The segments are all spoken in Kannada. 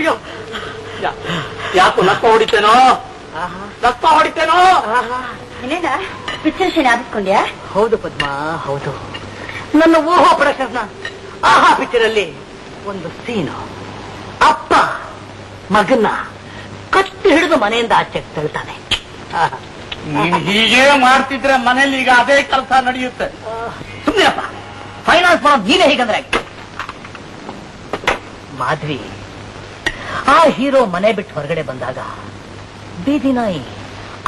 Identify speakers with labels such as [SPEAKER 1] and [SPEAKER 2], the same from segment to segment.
[SPEAKER 1] ಅಯ್ಯೋ ಯಾಕೋ ನಕ್ಕ ಹೊಡಿತೇನೋ ರಕ್ತ ಹೊಡಿತೇನೋ.
[SPEAKER 2] ಏನೇನ ಪಿಕ್ಚರ್ ಶೇನೆ ಆದಿಸ್ಕೊಂಡ್ಯಾ?
[SPEAKER 1] ಹೌದು ಪದ್ಮ, ಹೌದು. ನನ್ನ ಊಹಾ ಪ್ರೊಡಕ್ಷನ್ಸ್ನ ಆಹಾ ಪಿಕ್ಚರ್ ಅಲ್ಲಿ ಒಂದು ಸೀನು, ಅಪ್ಪ ಮಗನ್ನ ಕಟ್ಟಿ ಹಿಡಿದು ಮನೆಯಿಂದ ಆಚೆ ತಳ್ತಾನೆ. ಹೀಗೆ ಮಾಡ್ತಿದ್ರೆ ಮನೇಲಿ ಈಗ ಅದೇ ಕೆಲಸ ನಡೆಯುತ್ತೆ. ಸುಮ್ಮನೆ ಅಪ್ಪ, ಫೈನಾನ್ಸ್ ಮಾಡೋದು ನೀನೇ ಹೀಗಂದ್ರೆ. ಮಾಧವಿ, ಆ ಹೀರೋ ಮನೆ ಬಿಟ್ಟು ಹೊರಗಡೆ ಬಂದಾಗ ಬೀದಿ ನಾಯಿ,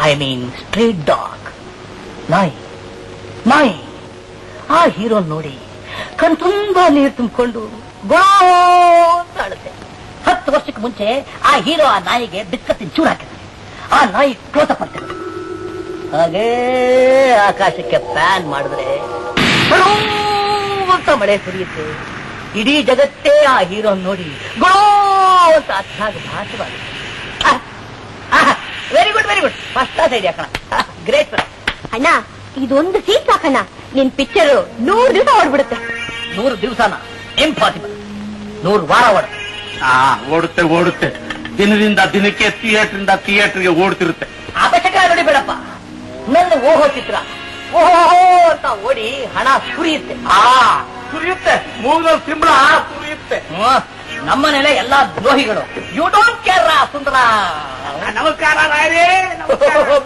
[SPEAKER 1] ಐ ಮೀನ್ ಸ್ಟ್ರೀಟ್ ಡಾಗ್ ನಾಯಿ ಆ ಹೀರೋ ನೋಡಿ ಕಣ್ ತುಂಬಾ ನೀರು ತುಂಬಿಕೊಂಡು ಗೋ ಅಂತ ಅಳುತ್ತೆ. 10 ವರ್ಷಕ್ಕೆ ಮುಂಚೆ ಆ ಹೀರೋ ಆ ನಾಯಿಗೆ ಬಿಸ್ಕತ್ತಿನ ಚೂರು ಹಾಕಿದ್ರೆ ಆ ನಾಯಿ ಕ್ಲೋಸಪ್ ಆಗ್ತದೆ. ಹಾಗೇ ಆಕಾಶಕ್ಕೆ ಪ್ಯಾನ್ ಮಾಡಿದ್ರೆ ಅಂತ ಮಳೆ ಸುರಿಯುತ್ತೆ. ಇಡೀ ಜಗತ್ತೇ ಆ ಹೀರೋ ನೋಡಿ ಗೋ ಅಂತ ಅರ್ಥಾಗ ಭಾಸವಾಗುತ್ತೆ. Very good first class idea ಕಣ, ಗ್ರೇಟ್
[SPEAKER 2] ಅಣ್ಣ. ಇದೊಂದು ಸೀಟ್ ಸಾಕಣ್ಣ, ನಿನ್ ಪಿಕ್ಚರ್ 100 ದಿವಸ ಓಡ್ಬಿಡುತ್ತೆ.
[SPEAKER 1] 100 ದಿವಸನ ಇಂಪಾಸಿಬಲ್, 100 ವಾರ ಓಡುತ್ತೆ. ದಿನದಿಂದ ದಿನಕ್ಕೆ ಥಿಯೇಟರ್ಗೆ ಓಡ್ತಿರುತ್ತೆ. ಅವಶ್ಯಕ ನೋಡಿ ಬೇಡಪ್ಪ, ನನ್ನ ಓಹೋ ಚಿತ್ರ ಓಹೋ ಅಂತ ಓಡಿ ಹಣ ಸುರಿಯುತ್ತೆ ಮೂಗಲ್ ಸಿಂಬಳ ಸುರಿಯುತ್ತೆ. ನಮ್ಮನೇಲೆ ಎಲ್ಲಾ ದ್ರೋಹಿಗಳು. ಯು ಡೋಂಟ್ ಕೇರ್ ಸುಂದರ. ನಮಸ್ಕಾರ ರಾಯರೇ.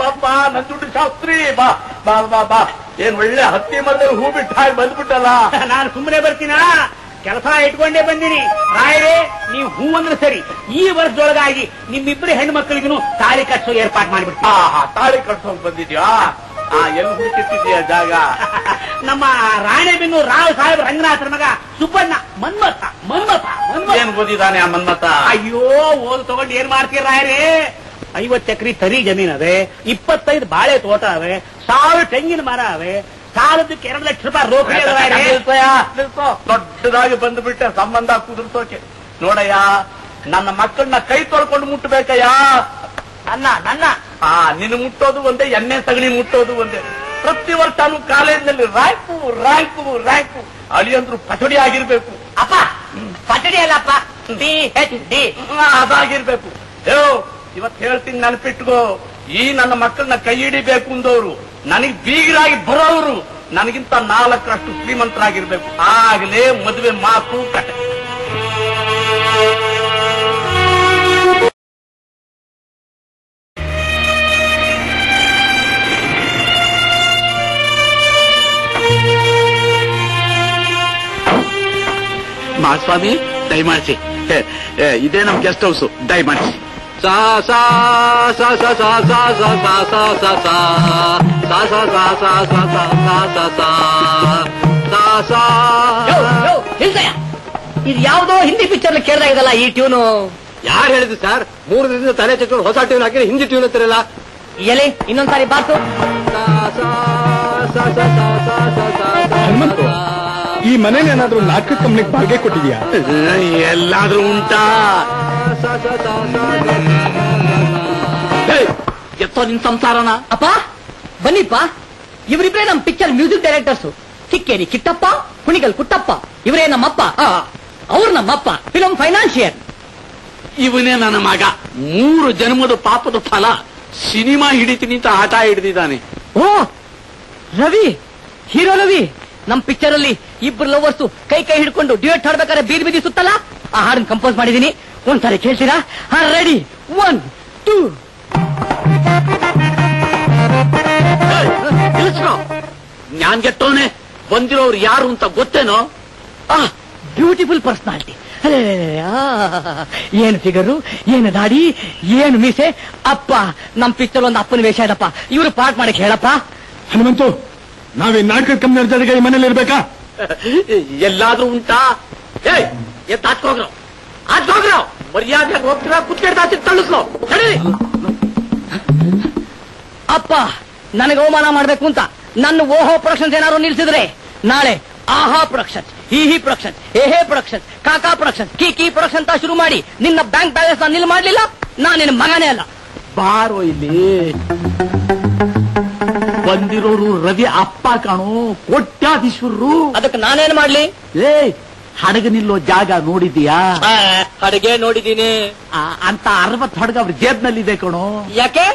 [SPEAKER 1] ಬಾಬಾ ನಂಜುಂಡ ಶಾಸ್ತ್ರಿ, ಬಾ ಬಾ ಬಾ ಬಾ. ಏನ್ ಒಳ್ಳೆ ಹತ್ತಿ ಮರದಲ್ಲಿ ಹೂ ಬಿಟ್ಟು ಹಾಗೆ ಬಂದ್ಬಿಟ್ಟಲ್ಲ. ನಾನು ಸುಮ್ಮನೆ ಬರ್ತೀನ, ಕೆಲಸ ಇಟ್ಕೊಂಡೇ ಬಂದಿನಿ. ರಾಯರೇ, ನೀವು ಹೂ ಅಂದ್ರೆ ಸರಿ, ಈ ವರ್ಷದೊಳಗಾಗಿ ನಿಮ್ಮಿಬ್ಬರು ಹೆಣ್ಣು ಮಕ್ಕಳಿಗೂ ತಾಳಿ ಕಟ್ಸೋ ಏರ್ಪಾಟ್ ಮಾಡಿಬಿಟ್ಟು. ತಾಳಿ ಕಟ್ಸೋಕ್ ಬಂದಿದ್ಯಾ? ಎಲ್ಲಿ ಹುಡುಕಿಟ್ಟಿದ್ಯಾ ಜಾಗ? ನಮ್ಮ ರಾಣೆಬೆನ್ನೂರು ರಾವ್ ಸಾಹೇಬ್ ರಂಗನಾಥರ ಮಗ ಸುಬ್ಬಣ್ಣ ಮನ್ಮಥ. ಏನ್ ಓದಿದಾನೆ ಆ ಮನ್ಮಥ? ಅಯ್ಯೋ, ಓದ್ ತಗೊಂಡು ಏನ್ ಮಾಡ್ತೀರ ರಾಯರೇ? 50 ಎಕರೆ ತರಿ ಜಮೀನ್ ಅವೆ, 25 ಬಾಳೆ ತೋಟ ಅವೆ, 1000 ತೆಂಗಿನ ಮರ ಅವೆ, ಸಾಲದಕ್ಕೆ 2 ಲಕ್ಷ ರೂಪಾಯಿ ರೋಕ. ದೊಡ್ಡದಾಗಿ ಬಂದ್ಬಿಟ್ಟೆ ಸಂಬಂಧ ಕುದುರ್ಸೋಕೆ. ನೋಡಯ್ಯ, ನನ್ನ ಮಕ್ಕಳನ್ನ ಕೈ ತೊಳ್ಕೊಂಡು ಮುಟ್ಟಬೇಕಯ್ಯ. ನನ್ನ ನಿನ್ನ ಮುಟ್ಟೋದು ಒಂದೇ, ಎಣ್ಣೆ ಸಗಣಿ ಮುಟ್ಟೋದು ಒಂದೇ. ಪ್ರತಿ ವರ್ಷನೂ ಕಾಲೇಜಿನಲ್ಲಿ ರ್ಯಾಂಕು ಅಳಿಯಂದ್ರು ಪಚಡಿ ಆಗಿರ್ಬೇಕು. ಅಪ್ಪ ಪಚಡಿ ಅಲ್ಲಪ್ಪ, PhD ಅದಾಗಿರ್ಬೇಕು. ಇವತ್ತು ಹೇಳ್ತೀನಿ, ನೆನಪಿಟ್ಕೋ. ಈ ನನ್ನ ಮಕ್ಕಳನ್ನ ಕೈ ಹಿಡಿಬೇಕು ಅಂದವರು ನನಗೆ ಬೀಗರಾಗಿ ಬರೋರು ನನಗಿಂತ 4ರಷ್ಟು ಶ್ರೀಮಂತರಾಗಿರ್ಬೇಕು. ಆಗಲೇ ಮದುವೆ ಮಾತು ಕತೆ. ಮಹಾಸ್ವಾಮಿ, ದಯಮಾಡಿಸಿ. ಇದೇ ನಮ್ ಗೆಸ್ಟ್ ಹೌಸ್, ದಯಮಾಡಿಸಿ. ಇದು ಯಾವ್ದೋ ಹಿಂದಿ ಪಿಕ್ಚರ್ ಕೇಳ್ದಾಗಿದಲ್ಲ ಈ ಟ್ಯೂನು. ಯಾರು ಹೇಳಿದ್ರು ಸರ್? 3 ದಿನದಿಂದ ತಲೆ ಚಕ್ರ ಹೊಸ ಟ್ಯೂನ್ ಹಾಕಿದ್ರೆ ಹಿಂದಿ ಟ್ಯೂನ್ ಅಂತಾರಲ್ಲ. ಎಲೆ ಇನ್ನೊಂದ್ಸಾರಿ ಬಾರ್ಸು.
[SPEAKER 3] ಈ ಮನೇಲಿ ಏನಾದ್ರೂ ನಾಟಕ ಕಂಪ್ನಿಗೆ ಬಾಡಿಗೆ ಕೊಟ್ಟಿದ್ಯಾ?
[SPEAKER 1] ಎಲ್ಲಾದ್ರೂ ಉಂಟಾ? ಎತ್ತೋ ನಿನ್ ಸಂಸಾರನ. ಅಪ್ಪ ಬನ್ನಿಪ್ಪ, ಇವರಿಬ್ರೇ ನಮ್ picture music directors. Kikkeri Kittappa, Kunigal Kuttappa. ಇವರೇ ನಮ್ಮಪ್ಪ, ಅವ್ರು ನಮ್ಮಪ್ಪ ಫಿಲಂ ಫೈನಾನ್ಷಿಯರ್. ಇವನೇ ನನ್ನ ಮಗ. 3 ಜನ್ಮದ ಪಾಪದ ಫಲ. ಸಿನಿಮಾ ಹಿಡಿತೀನಿ ಅಂತ ಆಟ ಹಿಡಿದಿದ್ದಾನೆ. ಓ ರವಿ, ಹೀರೋ ರವಿ. ನಮ್ ಪಿಕ್ಚರ್ ಅಲ್ಲಿ ಇಬ್ರು ಲವರ್ಸು ಕೈ ಹಿಡ್ಕೊಂಡು ಡ್ಯೂಯೆಟ್ ಹಾಡ್ಬೇಕಾದ್ರೆ ಬೀದಿ ಸುತ್ತಲ್ಲ, ಆ ಹಾಡನ್ನ ಕಂಪೋಸ್ ಮಾಡಿದೀನಿ. ಒಂದ್ಸಾರಿ ಕೇಳ್ತೀರಾ? ರೆಡಿ, 1 2. ಜ್ಞಾನ್ ಗೆಟ್ಟವನೆ. ಬಂದಿರೋರು ಯಾರು ಅಂತ ಗೊತ್ತೇನೋ? Beautiful personality. ಏನು ಫಿಗರು, ಏನು ದಾಡಿ, ಏನು ಮೀಸೆ. ಅಪ್ಪ, ನಮ್ ಪಿಕ್ಚರ್ ಒಂದು ಅಪ್ಪನ ವೇಷ ಇದಪ್ಪ. ಇವರು ಪಾಠ ಮಾಡಕ್ ಹೇಳಪ್ಪ.
[SPEAKER 3] ಹನುಮಂತು, ನಾವೇ ನಾಟಕ ಕಂಪ್ನಿ ಜೊತೆಗೆ ಈ ಮನೇಲಿ ಇರ್ಬೇಕಾ?
[SPEAKER 1] ಎಲ್ಲಾದ್ರೂ ಉಂಟಾ? ಎತ್ತಾಕೋಗ್ರ ಮರ್ಯಾದೆ ಹೋಗ್ತೀರಾ? ಕುತ್ಕೆಡ್ದಾಚಿ ತಳ್ಳಿಸ್ಲೋ. ಅಪ್ಪ, ನನಗೆ ಅವಮಾನ ಮಾಡ್ಬೇಕು ಅಂತ ನನ್ನ ಓಹೋ ಪ್ರೊಡಕ್ಷನ್ಸ್ ಏನಾದ್ರು ನಿಲ್ಸಿದ್ರೆ ನಾಳೆ ಆಹಾ ಪ್ರೊಡಕ್ಷನ್ಸ್, ಹಿ ಪ್ರೊಡಕ್ಷನ್ಸ್, ಏಹೇ ಪ್ರೊಡಕ್ಷನ್ಸ್, ಕಾಕಾ ಪ್ರೊಡಕ್ಷನ್ಸ್, ಕಿ ಪ್ರೊಡಕ್ಷನ್ ಅಂತ ಶುರು ಮಾಡಿ ನಿನ್ನ ಬ್ಯಾಂಕ್ ಬ್ಯಾಲೆನ್ಸ್ ನಿಲ್ ಮಾಡ್ಲಿಲ್ಲ, ನಾನು ನಿನ್ನ ಮಗನೇ ಅಲ್ಲ. ಬಾರೋ ಇಲ್ಲಿ. ಬಂದಿರೋರು ರವಿ ಅಪ್ಪ ಕಾಣು, ಕೋಟ್ಯಾಧೀಶ್ವರರು. ಅದಕ್ಕೆ ನಾನೇನ್ ಮಾಡ್ಲಿ? ಹಡಗು ನಿಲ್ಲೋ ಜಾಗ ನೋಡಿದೀಯಾ?
[SPEAKER 4] ಅಡುಗೆ ನೋಡಿದೀನಿ.
[SPEAKER 1] ಅಂತ 60 ಹಡಗ ಅವ್ರ ಜೇಬ್ನಲ್ಲಿದೆ ಕಣೋ.
[SPEAKER 4] ಯಾಕೆ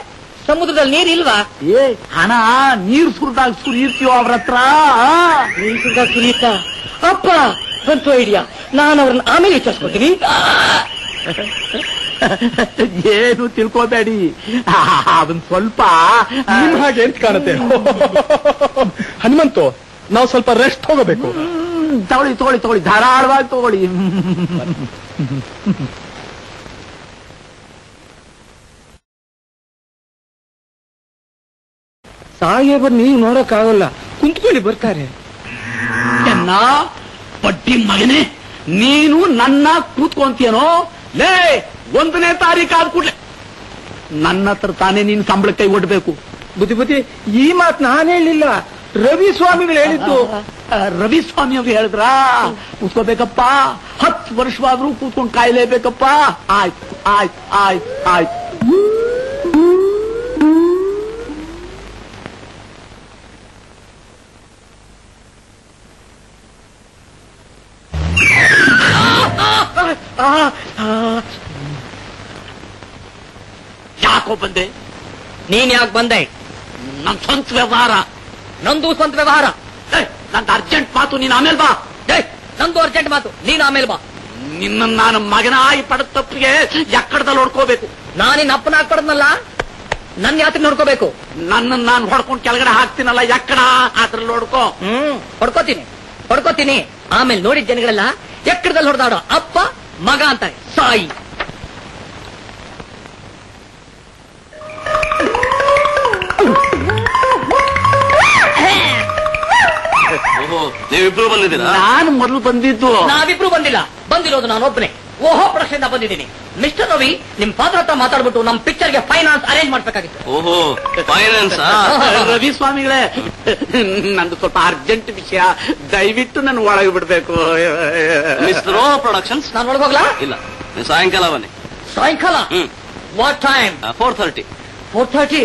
[SPEAKER 4] ಸಮುದ್ರದಲ್ಲಿ ನೀರ್ ಇಲ್ವಾ?
[SPEAKER 1] ಏ ಹಣ ನೀರ್ ಸುರಿದಾಗ ಸುರಿಯುತ್ತೀಯೋ ಅವ್ರ ಹತ್ರ?
[SPEAKER 4] ನೀರ್ ಸುರಿದಾಗ ಸುರಿಯುತ್ತಾ? ಅಪ್ಪ ಬಂತು ಐಡಿಯಾ. ನಾನು ಅವ್ರನ್ನ ಆಮೇಲೆ ವಿಚಾರಿಸ್ಕೊತೀನಿ.
[SPEAKER 1] ಏನು ತಿಳ್ಕೋಬೇಡಿ, ಅದನ್ ಸ್ವಲ್ಪ
[SPEAKER 3] ನಿಮ್ ಹಾಗೆ ಅಂತ ಕಾಣುತ್ತೆ. ಹನುಮಂತು, ನಾವು ಸ್ವಲ್ಪ ರೆಸ್ಟ್ ಹೋಗಬೇಕು.
[SPEAKER 1] ತಗೊಳ್ಳಿ ಧಾರಾಳವಾಗಿ ತಗೊಳ್ಳಿ.
[SPEAKER 4] ಸಾಹೇಬರ್ ನೀವು ನೋಡಕ್ಕಾಗಲ್ಲ, ಕುಂತ್ಕೊಳ್ಳಿ ಬರ್ತಾರೆ.
[SPEAKER 1] ಎನ್ನ ಬಡ್ಡಿ ಮಗನೇ, ನೀನು ನನ್ನ ಕೂತ್ಕೊಂತೀಯನೋ? ಲೇ 1ನೇ ತಾರೀಕು ಆದ ಕೂಡ್ಲೆ ನನ್ನ ಹತ್ರ ತಾನೇ ನೀನು ಸಂಬಳ ಕೈ ಒಡ್ಬೇಕು.
[SPEAKER 4] ಬುದ್ಧಿ ಈ ಮಾತು ನಾನು ಹೇಳಿಲ್ಲ, ರವಿ ಸ್ವಾಮಿಗಳು ಹೇಳಿದ್ದು.
[SPEAKER 1] ರವಿ ಸ್ವಾಮಿ ಅವ್ರು ಹೇಳಿದ್ರ? ಕೂತ್ಕೋಬೇಕಪ್ಪ, 10 ವರ್ಷವಾದ್ರೂ ಕೂತ್ಕೊಂಡು ಕಾಯ್ಲೇಬೇಕಪ್ಪ. ಆಯ್ತು. ಯಾಕೋ ಬಂದೆ?
[SPEAKER 4] ನೀನ್ ಯಾಕೆ ಬಂದೆ?
[SPEAKER 1] ನನ್ ಸ್ವಂತ ವ್ಯವಹಾರ.
[SPEAKER 4] ನಂದು ಸ್ವಂತ ವ್ಯವಹಾರ.
[SPEAKER 1] ನಂದು ಅರ್ಜೆಂಟ್ ಮಾತು, ನೀನ್ ಆಮೇಲೆ ಬಾ.
[SPEAKER 4] ನಂದು ಅರ್ಜೆಂಟ್ ಮಾತು, ನೀನ್ ಆಮೇಲೆ ಬಾ.
[SPEAKER 1] ನಿನ್ನ ನಾನು ಮಗನಾಗಿ ಪಡೆದ ತಪ್ಪಿಗೆ ಎಕ್ಕಡದಲ್ಲಿ ಹೊಡ್ಕೋಬೇಕು.
[SPEAKER 4] ನಾನಿನ್ ಅಪ್ಪನಾಗ್ ಪಡೆದ್ನಲ್ಲ, ನನ್ ಯಾತ್ರೆ ನೋಡ್ಕೋಬೇಕು.
[SPEAKER 1] ನನ್ನ ನಾನು ಹೊಡ್ಕೊಂಡು ಕೆಳಗಡೆ ಹಾಕ್ತೀನಲ್ಲ, ಎಕ್ಕಡ ಅದ್ರಲ್ಲಿ ಹೊಡ್ಕೋ.
[SPEAKER 4] ಹೊಡ್ಕೋತೀನಿ. ಆಮೇಲೆ ನೋಡಿದ ಜನಗಳೆಲ್ಲ ಎಕ್ಕಡದಲ್ಲಿ ಹೊಡೆದಾಡೋ ಅಪ್ಪ ಮಗ ಅಂತಾರೆ. ಸಾಯಿ.
[SPEAKER 5] ನೀವಿಬ್ರು ಬಂದಿದ್ದೀರಾ?
[SPEAKER 1] ನಾನು ಮೊದಲು ಬಂದಿದ್ದು.
[SPEAKER 4] ನಾವಿಬ್ರು ಬಂದಿರೋದು ನಾನೊಬ್ಬನೇ. ಓಹೋ ಪ್ರಶ್ನೆಯಿಂದ ಬಂದಿದ್ದೀನಿ. ಮಿಸ್ಟರ್ ರವಿ, ನಿಮ್ ಫಾದರ್ ಹತ್ರ ಮಾತಾಡ್ಬಿಟ್ಟು ನಮ್ ಪಿಕ್ಚರ್ಗೆ ಫೈನಾನ್ಸ್ ಅರೇಂಜ್ ಮಾಡ್ಬೇಕಾಗಿತ್ತು.
[SPEAKER 5] ಓಹೋ, ಫೈನಾನ್ಸ್?
[SPEAKER 1] ರವಿ ಸ್ವಾಮಿಗಳೇ, ನಂದು ಸ್ವಲ್ಪ ಅರ್ಜೆಂಟ್ ವಿಷಯ, ದಯವಿಟ್ಟು ನನ್ನ ಒಳಗೆ ಬಿಡ್ಬೇಕು.
[SPEAKER 5] ಮಿಸ್ಟರ್ ಓ ಪ್ರೊಡಕ್ಷನ್ಸ್.
[SPEAKER 4] ನಾನು ಒಳಗೋಗ್ಲಾ?
[SPEAKER 5] ಇಲ್ಲ, ನೀವು ಸಾಯಂಕಾಲ ಬನ್ನಿ.
[SPEAKER 4] ಸಾಯಂಕಾಲ? What time?
[SPEAKER 5] 4:30.
[SPEAKER 4] 4:30?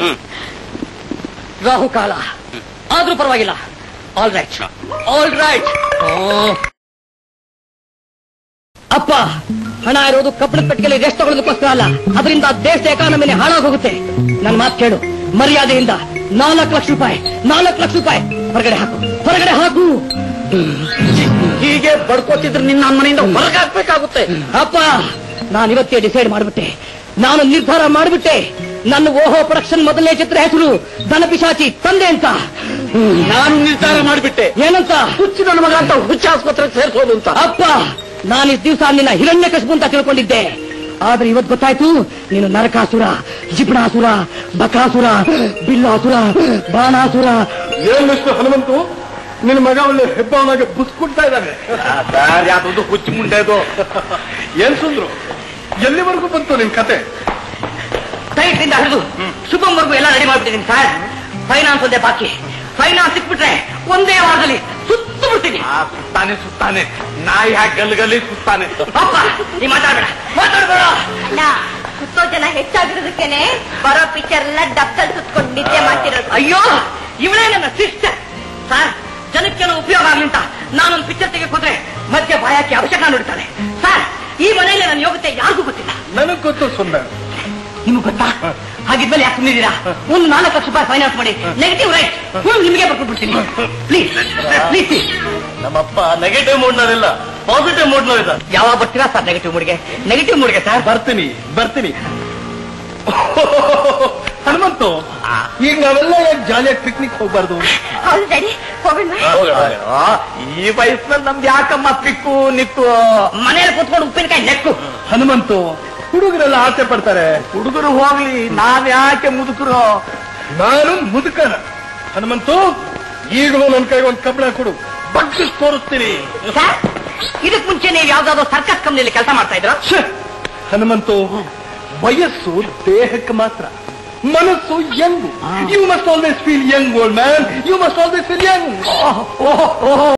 [SPEAKER 4] ರಾಹುಕಾಲ ಆದ್ರೂ ಪರವಾಗಿಲ್ಲ. All right. ಅಪ್ಪ, ಹಣ ಇರೋದು ಕಬ್ಬಣದ ಪೆಟ್ಟಿಗೆಯಲ್ಲಿ ರೆಸ್ಟ್ ತಗೊಳ್ಳೋದಕ್ಕೋಸ್ಕರ ಅಲ್ಲ, ಅದರಿಂದ ದೇಶದ ಎಕಾನಮಿನೇ ಹಾಳಾಗಿ ಹೋಗುತ್ತೆ. ನನ್ನ ಮಾತು ಕೇಳು, ಮರ್ಯಾದೆಯಿಂದ 4 ಲಕ್ಷ ರೂಪಾಯಿ ಹೊರಗಡೆ ಹಾಕು.
[SPEAKER 1] ಹೀಗೆ ಬಡ್ಕೋತಿದ್ರೆ ನಿನ್ನ ಮನೆಯಿಂದ ಹೊರಗೆ ಹಾಕ್ಬೇಕಾಗುತ್ತೆ.
[SPEAKER 4] ಅಪ್ಪ, ನಾನು ಇವತ್ತೇ ಡಿಸೈಡ್ ಮಾಡ್ಬಿಟ್ಟೆ. ನಾನು ನಿರ್ಧಾರ ಮಾಡ್ಬಿಟ್ಟೆ. ನನ್ನ ಓಹೋ ಪ್ರೊಡಕ್ಷನ್ ಮೊದಲನೇ ಚಿತ್ರ ಹೆಸರು ದನಪಿಶಾಚಿ ತಂದೆ ಅಂತ.
[SPEAKER 1] ನಾನು ನಿರ್ಧಾರ ಮಾಡಿಬಿಟ್ಟೆ.
[SPEAKER 4] ಏನಂತ?
[SPEAKER 1] ಹುಚ್ಚು ನನ್ನ ಮಗ ಅಂತ ಹುಚ್ಚ ಆಸ್ಪತ್ರೆಗೆ ಸೇರ್ಸೋದು ಅಂತ.
[SPEAKER 4] ಅಪ್ಪ, ನಾನು ಇಷ್ಟು ದಿವಸ ನಿನ್ನ ಹಿರಣ್ಯಕಶಿಪು ಅಂತ ತಿಳ್ಕೊಂಡಿದ್ದೆ. ಆದ್ರೆ ಇವತ್ತು ಗೊತ್ತಾಯ್ತು, ನೀನು ನರಕಾಸುರ, ಜಿಪಣಾಸುರ, ಬಕಾಸುರ, ಬಿಲ್ಲಾಸುರ, ಬಾಣಾಸುರ.
[SPEAKER 3] ಏನ್ ಮಿಸ್ಟರ್ ಹನುಮಂತು, ನಿನ್ನ ಮಗ ಒಳ್ಳೆ ಹೆಬ್ಬವನಾಗೆ ಬುಸ್ಕೊಡ್ತಾ ಇದ್ದಾನೆ.
[SPEAKER 1] ಯಾವ್ದು ಹುಚ್ಚು ಮುಂಡೆದು.
[SPEAKER 3] ಏನ್ ಸುಂದ್ರು, ಎಲ್ಲಿವರೆಗೂ ಬಂತು ನಿಮ್ ಕತೆ?
[SPEAKER 4] ಟೈಟ್ರಿಂದ ಹಿಡಿದು ಶುಭಂವರೆಗೂ ಎಲ್ಲ ರೆಡಿ ಮಾಡ್ಬಿಟ್ಟಿದ್ದೀನಿ ಸರ್. ಫೈನಾನ್ಸ್ ಒಂದೇ ಬಾಕಿ. ಫೈನಾನ್ಸ್ ಸಿಕ್ಬಿಟ್ರೆ ಒಂದೇ ವಾರದಲ್ಲಿ ಸುತ್ತು ಬಿಡ್ತೀನಿ.
[SPEAKER 1] ಸುತ್ತಾನೆ ನಾಯಿ ಹಾಕಿ ಗಲ್ಲಿ ಸುತ್ತಾನೆ.
[SPEAKER 4] ಅಪ್ಪ, ನೀ ಮಾತಾಡಬೇಡ.
[SPEAKER 2] ಅಲ್ಲ, ಸುತ್ತೋ ಜನ ಹೆಚ್ಚಾಗಿರೋದಕ್ಕೇನೆ ಬರೋ ಪಿಕ್ಚರ್ ಎಲ್ಲ ಡಬ್ಬಲ್ ಸುತ್ಕೊಂಡು ನಿದ್ದೆ ಮಾಡ್ತಿರೋದು.
[SPEAKER 4] ಅಯ್ಯೋ, ಇವಳೇ ನನ್ನ ಸಿಸ್ಟರ್ ಸರ್. ಜನಕ್ಕೆಲ್ಲ ಉಪಯೋಗ ಆಗ್ಲಿ ಅಂತ ನಾನೊಂದು ಪಿಕ್ಚರ್ ತೆಗೆದು ಹೋದ್ರೆ ಮಧ್ಯೆ ಬಾಯಾಕಿ ಅವಶ್ಯಕ ನೋಡ್ತಾಳೆ ಸರ್. ಈ ಮನೆಯಲ್ಲಿ ನನ್ನ ಯೋಗ್ಯತೆ ಯಾರಿಗೂ ಗೊತ್ತಿಲ್ಲ.
[SPEAKER 3] ನನಗ್ ಗೊತ್ತು ಸುಂದರ್.
[SPEAKER 4] ನಿಮ್ಗೆ ಗೊತ್ತಾ? ಹಾಗಿದ್ಮೇಲೆ ಯಾಕೆ ಸುಮ್ಮನಿದ್ದೀರಾ? ಒಂದು 4 ಲಕ್ಷ ರೂಪಾಯಿ ಫೈನಾನ್ಸ್ ಮಾಡಿ ನೆಗೆಟಿವ್ ರೈಟ್ ನಿಮಗೆ ಬರ್ಕೊಟ್ಬಿಡ್ತೀನಿ. ಪ್ಲೀಸ್.
[SPEAKER 5] ನಮ್ಮಪ್ಪ ನೆಗೆಟಿವ್ ಮೂಡ್ನವರಿಲ್ಲ, ಪಾಸಿಟಿವ್ ಮೂಡ್ನವರಿಲ್ಲ.
[SPEAKER 4] ಯಾವಾಗ ಬರ್ತೀರಾ ಸರ್ ನೆಗೆಟಿವ್ ಮೂಡ್ಗೆ ಸರ್?
[SPEAKER 3] ಬರ್ತೀನಿ. ಹನುಮಂತು, ಈಗ ನಾವೆಲ್ಲ ಯಾಕೆ ಜಾಲಿಯಾಗಿ ಪಿಕ್ನಿಕ್ ಹೋಗ್ಬಾರ್ದು?
[SPEAKER 2] ಹೌದು ಡ್ಯಾಡಿ, ಹೋಗೋಣ.
[SPEAKER 1] ಈ ವಯಸ್ಸಿನಲ್ಲಿ ನಮ್ದು ಯಾಕಮ್ಮ ಪಿಕ್ಕು ನಿಕ್ಕು?
[SPEAKER 4] ಮನೆಯಲ್ಲಿ ಕೂತ್ಕೊಂಡು ಉಪ್ಪಿನಕಾಯಿ ನೆಕ್ಕು.
[SPEAKER 3] ಹನುಮಂತು, ಹುಡುಗರೆಲ್ಲ ಆಸೆ ಪಡ್ತಾರೆ.
[SPEAKER 1] ಹುಡುಗರು ಹೋಗ್ಲಿ, ನಾವ್ ಯಾಕೆ ಮುದುಕರು?
[SPEAKER 3] ನಾನು ಮುದುಕನ. ಹನುಮಂತು, ಈಗಲೂ ನನ್ನ ಕೈಗೆ ಒಂದು ಕಬ್ಬಣ ಕೊಡು, ಬಗ್ಗೆ ತೋರಿಸ್ತೀನಿ.
[SPEAKER 4] ಸರ್, ಇದಕ್ ಮುಂಚೆ ನೀವು ಯಾವ್ದಾದ್ರು ಸರ್ಕಸ್ ಕಂಪ್ನಿಯಲ್ಲಿ ಕೆಲಸ ಮಾಡ್ತಾ ಇದ್ರ?
[SPEAKER 3] ಹನುಮಂತು, ವಯಸ್ಸು ದೇಹಕ್ಕೆ ಮಾತ್ರ, ಮನಸ್ಸು young. You must always feel young, old man. You must always feel Young.